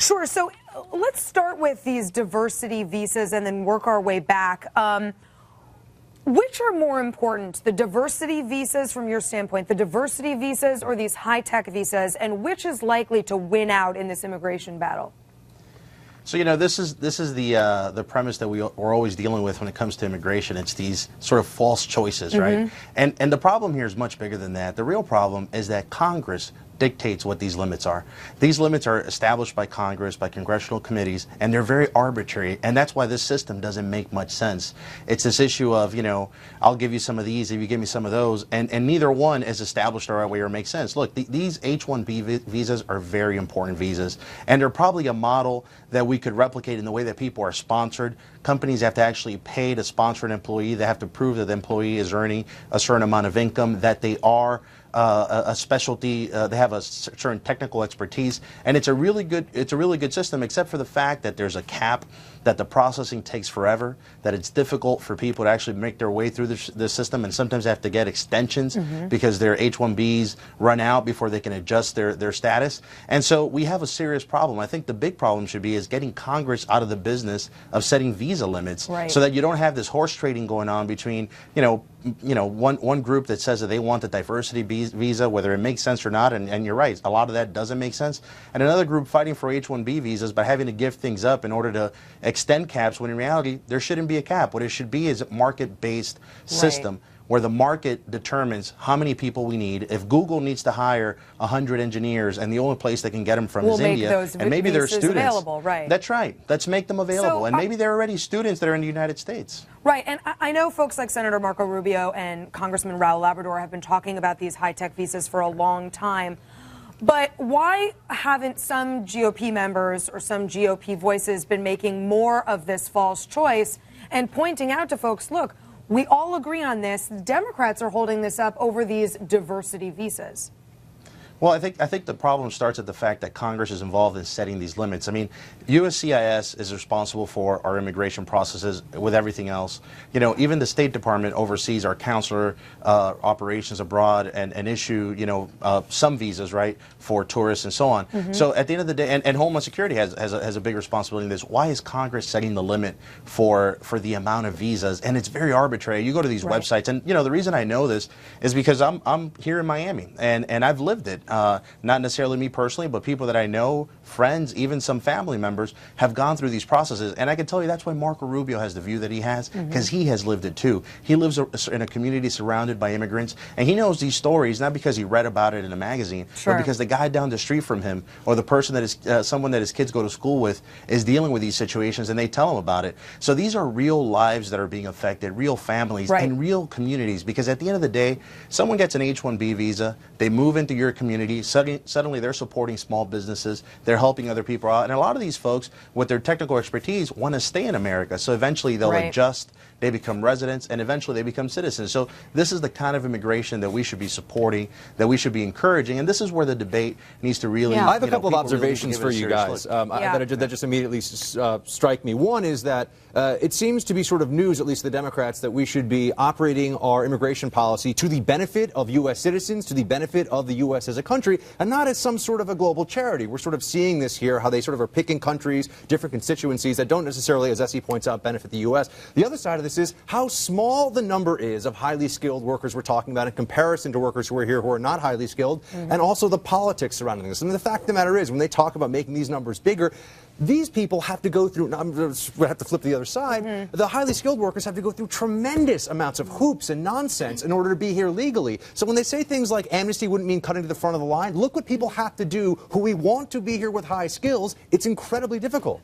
Sure. So let's start with these diversity visas and then work our way back. Which are more important, the diversity visas from your standpoint, the diversity visas or these high-tech visas, and which is likely to win out in this immigration battle? So, you know, this is the premise that we're always dealing with when it comes to immigration. It's these sort of false choices, right? And the problem here is much bigger than that. The real problem is that Congress dictates what these limits are. These limits are established by Congress, by congressional committees, and they're very arbitrary, and that's why this system doesn't make much sense. It's this issue of, you know, I'll give you some of these if you give me some of those, and neither one is established the right way or makes sense. Look, these H-1B visas are very important visas, and they're probably a model that we could replicate in the way that people are sponsored. Companies have to actually pay to sponsor an employee. They have to prove that the employee is earning a certain amount of income, that they are a specialty, they have a certain technical expertise, and it's a really good system, except for the fact that there's a cap, that the processing takes forever, that it's difficult for people to actually make their way through the system, and sometimes they have to get extensions because their H-1Bs run out before they can adjust their status. And so we have a serious problem. I think the big problem should be is getting Congress out of the business of setting visa limits, so that you don't have this horse trading going on between, one group that says that they want the diversity visa, whether it makes sense or not, and you're right, a lot of that doesn't make sense, and another group fighting for H-1B visas by having to give things up in order to extend caps, when in reality there shouldn't be a cap. What it should be is a market-based system where the market determines how many people we need. If Google needs to hire 100 engineers and the only place they can get them from is India, and maybe they're students, available, that's right. Let's make them available, and maybe they're already students that are in the United States. Right, and I know folks like Senator Marco Rubio and Congressman Raul Labrador have been talking about these high-tech visas for a long time. But why haven't some GOP members or some GOP voices been making more of this false choice and pointing out to folks, look, we all agree on this. Democrats are holding this up over these diversity visas. Well, I think the problem starts at the fact that Congress is involved in setting these limits. I mean, USCIS is responsible for our immigration processes with everything else. You know, even the State Department oversees our consular operations abroad and issue, some visas, right, for tourists and so on. So at the end of the day, and Homeland Security has a big responsibility in this. Why is Congress setting the limit for the amount of visas? And it's very arbitrary. You go to these websites, and the reason I know this is because I'm here in Miami, and I've lived it. Not necessarily me personally, but people that I know, friends, even some family members, have gone through these processes. And I can tell you that's why Marco Rubio has the view that he has, because he has lived it too. He lives in a community surrounded by immigrants, and he knows these stories not because he read about it in a magazine, but because the guy down the street from him, or the person that is someone that his kids go to school with, is dealing with these situations, and they tell him about it. So these are real lives that are being affected, real families, and real communities, because at the end of the day, someone gets an H-1B visa, they move into your community, suddenly they're supporting small businesses, they're helping other people out, and a lot of these folks with their technical expertise want to stay in America, so eventually they'll adjust, they become residents, and eventually they become citizens. So this is the kind of immigration that we should be supporting, that we should be encouraging, and this is where the debate needs to really I have a couple of observations for you guys that just immediately strike me. One is that it seems to be sort of news, at least to the Democrats, that we should be operating our immigration policy to the benefit of U.S. citizens, to the benefit of the U.S. as a country, and not as some sort of a global charity. We're sort of seeing this here, how they sort of are picking countries, different constituencies that don't necessarily, as Essie points out, benefit the U.S. The other side of this is how small the number is of highly skilled workers we're talking about in comparison to workers who are here who are not highly skilled, and also the politics surrounding this. I mean, the fact of the matter is, when they talk about making these numbers bigger, these people have to go through, we have to flip to the other side, the highly skilled workers have to go through tremendous amounts of hoops and nonsense in order to be here legally. So when they say things like amnesty wouldn't mean cutting to the front of the line, look what people have to do who we want to be here with high skills. It's incredibly difficult.